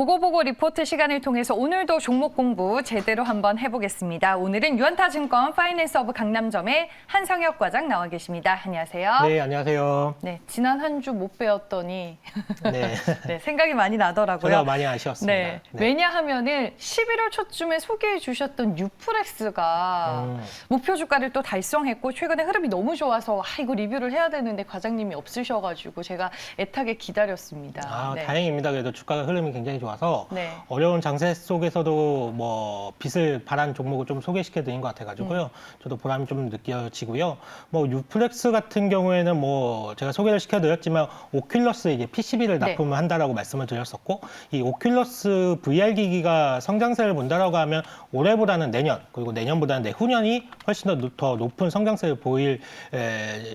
보고보고 리포트 시간을 통해서 오늘도 종목 공부 제대로 한번 해보겠습니다. 오늘은 유한타증권 파이낸스허브 강남점의 한성혁 과장 나와 계십니다. 안녕하세요. 네, 안녕하세요. 네, 지난 한 주 못 뵈었더니 네. 네, 생각이 많이 나더라고요. 저도 많이 아쉬웠습니다. 네. 왜냐하면은 11월 초쯤에 소개해 주셨던 유플렉스가 목표 주가를 또 달성했고 최근에 흐름이 너무 좋아서 이거 리뷰를 해야 되는데 과장님이 없으셔가지고 제가 애타게 기다렸습니다. 네. 다행입니다. 그래도 주가가 흐름이 굉장히 좋아서 네. 어려운 장세 속에서도 뭐 빛을 발한 종목을 좀 소개시켜 드린 것 같아가지고요. 저도 보람이 좀 느껴지고요. 뭐 유플렉스 같은 경우에는 뭐 제가 소개를 시켜드렸지만 오큘러스 이제 PCB를 네. 납품을 한다라고 말씀을 드렸었고 이 오큘러스 VR 기기가 성장세를 본다라고 하면 올해보다는 내년 그리고 내년보다는 내후년이 훨씬 더 높은 성장세를 보일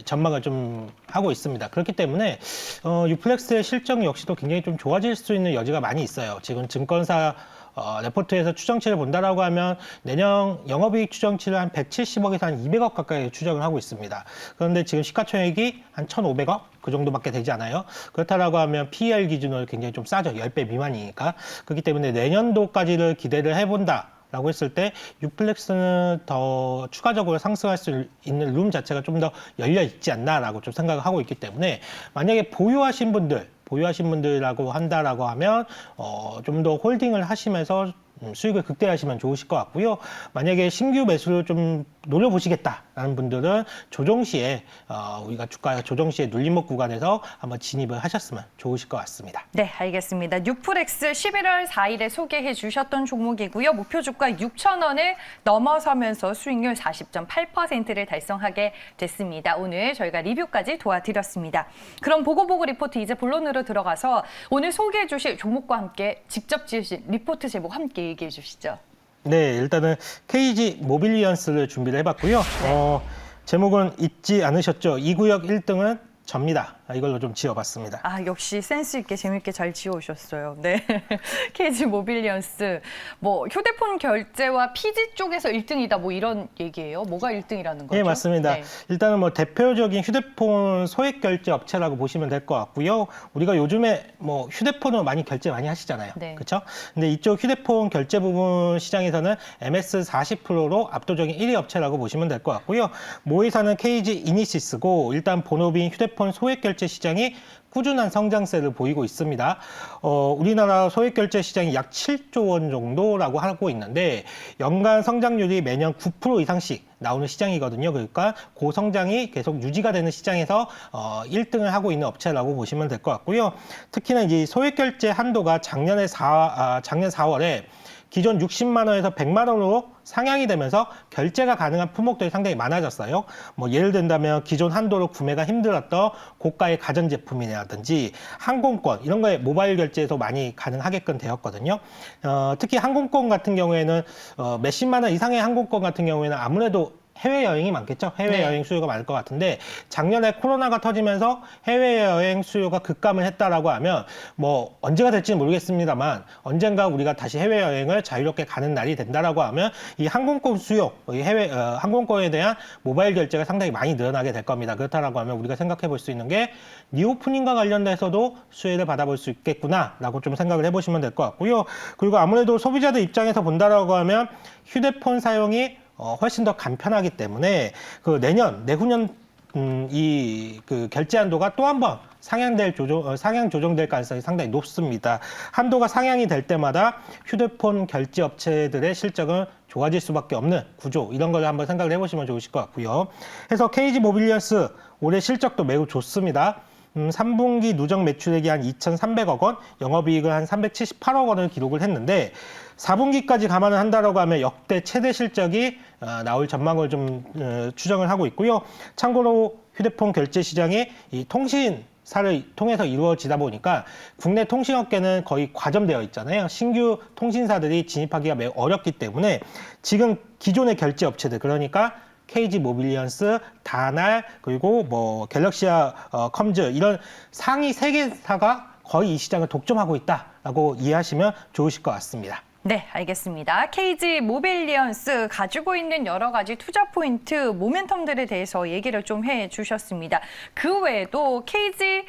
전망을 좀 하고 있습니다. 그렇기 때문에 유플렉스의 실적 역시도 굉장히 좀 좋아질 수 있는 여지가 많이 있어요. 지금 증권사 레포트에서 추정치를 본다라고 하면 내년 영업이익 추정치를 한 170억에서 한 200억 가까이 추정을 하고 있습니다. 그런데 지금 시가총액이 한 1,500억 그 정도밖에 되지 않아요. 그렇다라고 하면 PER 기준으로 굉장히 좀 싸죠. 10배 미만이니까. 그렇기 때문에 내년도까지를 기대를 해본다. 라고 했을 때 유플렉스는 더 추가적으로 상승할 수 있는 룸 자체가 좀 더 열려 있지 않나라고 좀 생각을 하고 있기 때문에 만약에 보유하신 분들이라고 한다라고 하면 좀 더 홀딩을 하시면서 수익을 극대화하시면 좋으실 것 같고요. 만약에 신규 매수를 좀 노려보시겠다라는 분들은 조정 시에 우리가 주가 조정 시에 눌림목 구간에서 한번 진입을 하셨으면 좋으실 것 같습니다. 네, 알겠습니다. 유플렉스 11월 4일에 소개해 주셨던 종목이고요. 목표 주가 6,000원을 넘어서면서 수익률 40.8%를 달성하게 됐습니다. 오늘 저희가 리뷰까지 도와드렸습니다. 그럼 보고보고 리포트 이제 본론으로 들어가서 오늘 소개해 주실 종목과 함께 직접 지으신 리포트 제목 함께 얘기해 주시죠. 네, 일단은 KG 모빌리언스를 준비를 해봤고요. 제목은 잊지 않으셨죠? 이 구역 1등은 접니다. 이걸로 좀 지어봤습니다. 역시 센스 있게 재밌게 잘 지어오셨어요. 네, KG 모빌리언스 뭐 휴대폰 결제와 피지 쪽에서 1등이다 뭐 이런 얘기예요. 뭐가 1등이라는 거죠? 네, 맞습니다. 네. 일단은 뭐 대표적인 휴대폰 소액 결제 업체라고 보시면 될 것 같고요. 우리가 요즘에 뭐 휴대폰으로 많이 결제 많이 하시잖아요. 네. 그렇죠? 근데 이쪽 휴대폰 결제 부분 시장에서는 MS40%로 압도적인 1위 업체라고 보시면 될 것 같고요. 모의사는 KG 이니시스고 일단 본업인 휴대폰 소액 결제 시장이 꾸준한 성장세를 보이고 있습니다. 우리나라 소액결제 시장이 약 7조 원 정도라고 하고 있는데 연간 성장률이 매년 9% 이상씩 나오는 시장이거든요. 그러니까 고성장이 계속 유지가 되는 시장에서 1등을 하고 있는 업체라고 보시면 될 것 같고요. 특히나 이제 소액결제 한도가 작년 4월에 기존 60만 원에서 100만 원으로 상향이 되면서 결제가 가능한 품목들이 상당히 많아졌어요. 뭐 예를 든다면 기존 한도로 구매가 힘들었던 고가의 가전제품이라든지 항공권 이런 거에 모바일 결제에서 많이 가능하게끔 되었거든요. 특히 항공권 같은 경우에는 몇십만 원 이상의 항공권 같은 경우에는 아무래도 해외여행이 많겠죠. 해외여행 수요가 많을 것 같은데 작년에 코로나가 터지면서 해외여행 수요가 급감을 했다라고 하면 뭐 언제가 될지는 모르겠습니다만 언젠가 우리가 다시 해외여행을 자유롭게 가는 날이 된다라고 하면 이 항공권 수요, 이 해외 항공권에 대한 모바일 결제가 상당히 많이 늘어나게 될 겁니다. 그렇다라고 하면 우리가 생각해 볼 수 있는 게 리오프닝과 관련돼서도 수혜를 받아볼 수 있겠구나라고 좀 생각을 해보시면 될 것 같고요. 그리고 아무래도 소비자들 입장에서 본다라고 하면 휴대폰 사용이 훨씬 더 간편하기 때문에 그 내후년 그 결제 한도가 또 한 번 상향 조정될 가능성이 상당히 높습니다. 한도가 상향이 될 때마다 휴대폰 결제 업체들의 실적은 좋아질 수밖에 없는 구조 이런 걸 한번 생각을 해보시면 좋으실 것 같고요. 그래서 KG 모빌리언스 올해 실적도 매우 좋습니다. 3분기 누적 매출액이 한 2,300억 원, 영업이익은 한 378억 원을 기록을 했는데 4분기까지 감안을 한다라고 하면 역대 최대 실적이 나올 전망을 좀 추정을 하고 있고요. 참고로 휴대폰 결제 시장이 이 통신사를 통해서 이루어지다 보니까 국내 통신업계는 거의 과점되어 있잖아요. 신규 통신사들이 진입하기가 매우 어렵기 때문에 지금 기존의 결제 업체들 그러니까 KG 모빌리언스, 다날, 그리고 뭐 갤럭시아 컴즈 이런 상위 3개사가 거의 이 시장을 독점하고 있다라고 이해하시면 좋으실 것 같습니다. 네, 알겠습니다. KG 모빌리언스 가지고 있는 여러 가지 투자 포인트, 모멘텀들에 대해서 얘기를 좀 해주셨습니다. 그 외에도 KG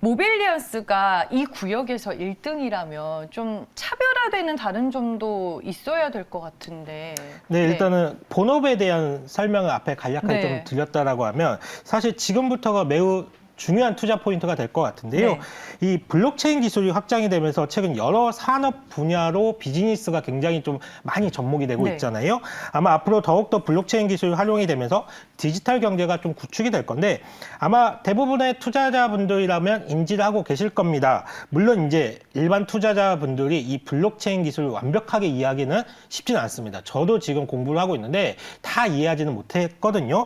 모빌리언스가 이 구역에서 1등이라면 좀 차별화되는 다른 점도 있어야 될 것 같은데. 네, 일단은 본업에 대한 설명을 앞에 간략하게 네. 좀 드렸다라고 하면 사실 지금부터가 매우 중요한 투자 포인트가 될 것 같은데요. 네. 이 블록체인 기술이 확장이 되면서 최근 여러 산업 분야로 비즈니스가 굉장히 좀 많이 접목이 되고 네. 있잖아요. 아마 앞으로 더욱더 블록체인 기술이 활용이 되면서 디지털 경제가 좀 구축이 될 건데 아마 대부분의 투자자분들이라면 인지를 하고 계실 겁니다. 물론 이제 일반 투자자분들이 이 블록체인 기술을 완벽하게 이해하기는 쉽지는 않습니다. 저도 지금 공부를 하고 있는데 다 이해하지는 못했거든요.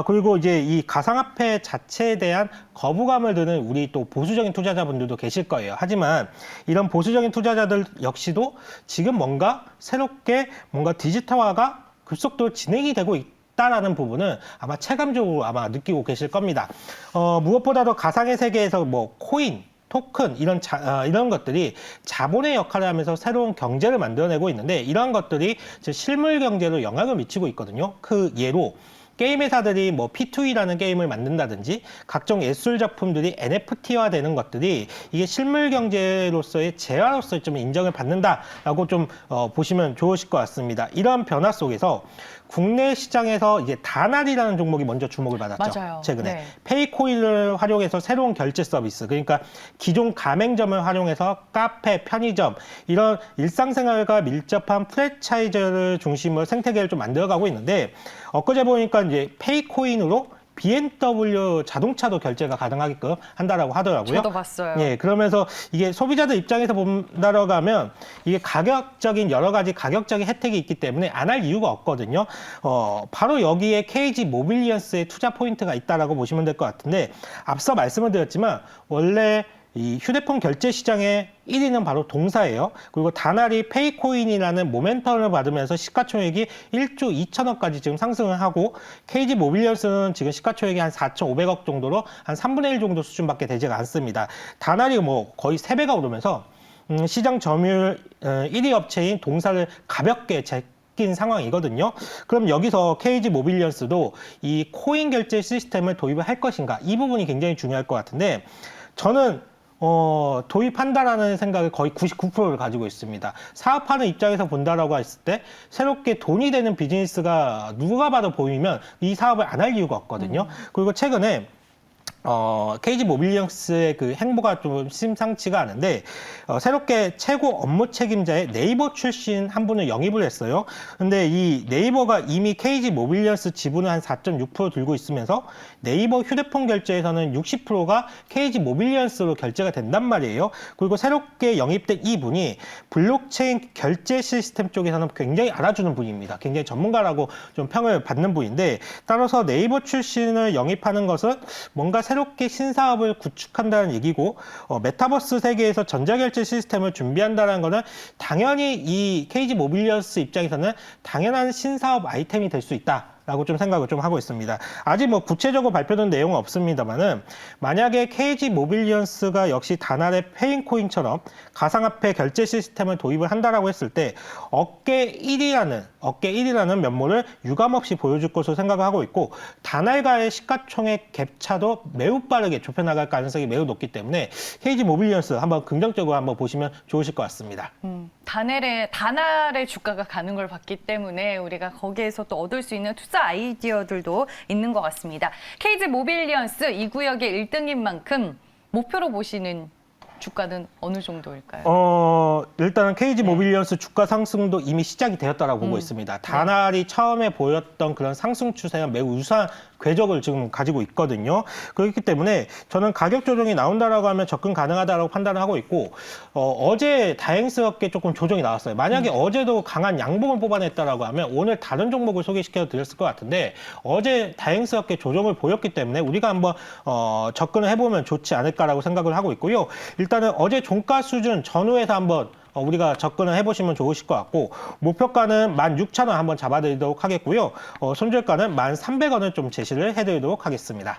그리고 이제 이 가상화폐 자체에 대한 거부감을 드는 우리 또 보수적인 투자자분들도 계실 거예요. 하지만 이런 보수적인 투자자들 역시도 지금 뭔가 새롭게 뭔가 디지털화가 급속도로 진행이 되고 있다라는 부분은 아마 체감적으로 아마 느끼고 계실 겁니다. 무엇보다도 가상의 세계에서 뭐 코인, 토큰 이런 것들이 자본의 역할을 하면서 새로운 경제를 만들어내고 있는데 이러한 것들이 실물 경제로 영향을 미치고 있거든요. 그 예로 게임 회사들이 뭐 P2E라는 게임을 만든다든지 각종 예술 작품들이 NFT화되는 것들이 이게 실물 경제로서의 재화로서 좀 인정을 받는다라고 좀 보시면 좋으실 것 같습니다. 이런 변화 속에서 국내 시장에서 이제 다날이라는 종목이 먼저 주목을 받았죠. 맞아요. 최근에 네. 페이코인을 활용해서 새로운 결제 서비스, 그러니까 기존 가맹점을 활용해서 카페, 편의점 이런 일상생활과 밀접한 프랜차이즈를 중심으로 생태계를 좀 만들어가고 있는데 엊그제 보니까 이제 페이코인으로 BMW 자동차도 결제가 가능하게끔 한다라고 하더라고요. 저도 봤어요. 예, 그러면서 이게 소비자들 입장에서 본다라고 하면 이게 가격적인 여러 가지 가격적인 혜택이 있기 때문에 안 할 이유가 없거든요. 바로 여기에 KG 모빌리언스의 투자 포인트가 있다라고 보시면 될 것 같은데 앞서 말씀을 드렸지만 원래 이 휴대폰 결제 시장의 1위는 바로 동사예요. 그리고 다날이 페이코인이라는 모멘텀을 받으면서 시가총액이 1조 2천억까지 지금 상승을 하고 KG 모빌리언스는 지금 시가총액이 한 4,500억 정도로 한 3분의 1 정도 수준밖에 되지가 않습니다. 다날이 뭐 거의 3배가 오르면서 시장 점유율 1위 업체인 동사를 가볍게 낀 상황이거든요. 그럼 여기서 KG 모빌리언스도 이 코인 결제 시스템을 도입을 할 것인가? 이 부분이 굉장히 중요할 것 같은데 저는 도입한다라는 생각을 거의 99%를 가지고 있습니다. 사업하는 입장에서 본다라고 했을 때 새롭게 돈이 되는 비즈니스가 누가 봐도 보이면 이 사업을 안 할 이유가 없거든요. 그리고 최근에 KG 모빌리언스의 그 행보가 좀 심상치가 않은데 새롭게 최고 업무 책임자의 네이버 출신 한 분을 영입을 했어요. 근데 이 네이버가 이미 KG 모빌리언스 지분을 한 4.6% 들고 있으면서 네이버 휴대폰 결제에서는 60%가 KG 모빌리언스로 결제가 된단 말이에요. 그리고 새롭게 영입된 이분이 블록체인 결제 시스템 쪽에서는 굉장히 알아주는 분입니다. 굉장히 전문가라고 좀 평을 받는 분인데 따라서 네이버 출신을 영입하는 것은 뭔가 새롭게 신사업을 구축한다는 얘기고 메타버스 세계에서 전자결제 시스템을 준비한다는 것은 당연히 이 KG 모빌리언스 입장에서는 당연한 신사업 아이템이 될 수 있다. 라고 좀 생각을 좀 하고 있습니다. 아직 뭐 구체적으로 발표된 내용은 없습니다만은 만약에 KG 모빌리언스가 역시 다날의 페인코인처럼 가상화폐 결제 시스템을 도입을 한다라고 했을 때 업계 1위라는 면모를 유감없이 보여줄 것으로 생각을 하고 있고 다날과의 시가총액 갭차도 매우 빠르게 좁혀나갈 가능성이 매우 높기 때문에 KG 모빌리언스 한번 긍정적으로 한번 보시면 좋으실 것 같습니다. 다날의 주가가 가는 걸 봤기 때문에 우리가 거기에서 또 얻을 수 있는 투자 아이디어들도 있는 것 같습니다. KG 모빌리언스 이 구역의 1등인 만큼 목표로 보시는 주가는 어느 정도일까요? 일단은 KG 모빌리언스 주가 상승도 이미 시작이 되었다라고 보고 있습니다. 다날이 처음에 보였던 그런 상승 추세와 매우 유사한 궤적을 지금 가지고 있거든요. 그렇기 때문에 저는 가격 조정이 나온다라고 하면 접근 가능하다라고 판단을 하고 있고 어제 다행스럽게 조금 조정이 나왔어요. 만약에 어제도 강한 양봉을 뽑아냈다라고 하면 오늘 다른 종목을 소개시켜 드렸을 것 같은데 어제 다행스럽게 조정을 보였기 때문에 우리가 한번 접근을 해보면 좋지 않을까라고 생각을 하고 있고요. 일단은 어제 종가 수준 전후에서 한번 우리가 접근을 해보시면 좋으실 것 같고 목표가는 16,000원 한번 잡아드리도록 하겠고요. 손절가는 1,300원을 좀 제시를 해드리도록 하겠습니다.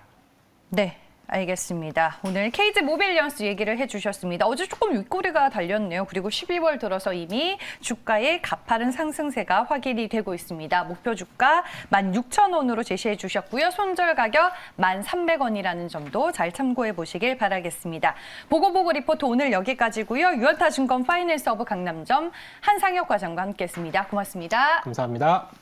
네. 알겠습니다. 오늘 KG 모빌리언스 얘기를 해주셨습니다. 어제 조금 윗꼬리가 달렸네요. 그리고 12월 들어서 이미 주가의 가파른 상승세가 확인이 되고 있습니다. 목표 주가 16,000원으로 제시해 주셨고요. 손절 가격 1,300원이라는 점도 잘 참고해 보시길 바라겠습니다. 보고보고 리포트 오늘 여기까지고요. 유연타증권 파이낸스허브 강남점 한상혁 과장과 함께했습니다. 고맙습니다. 감사합니다.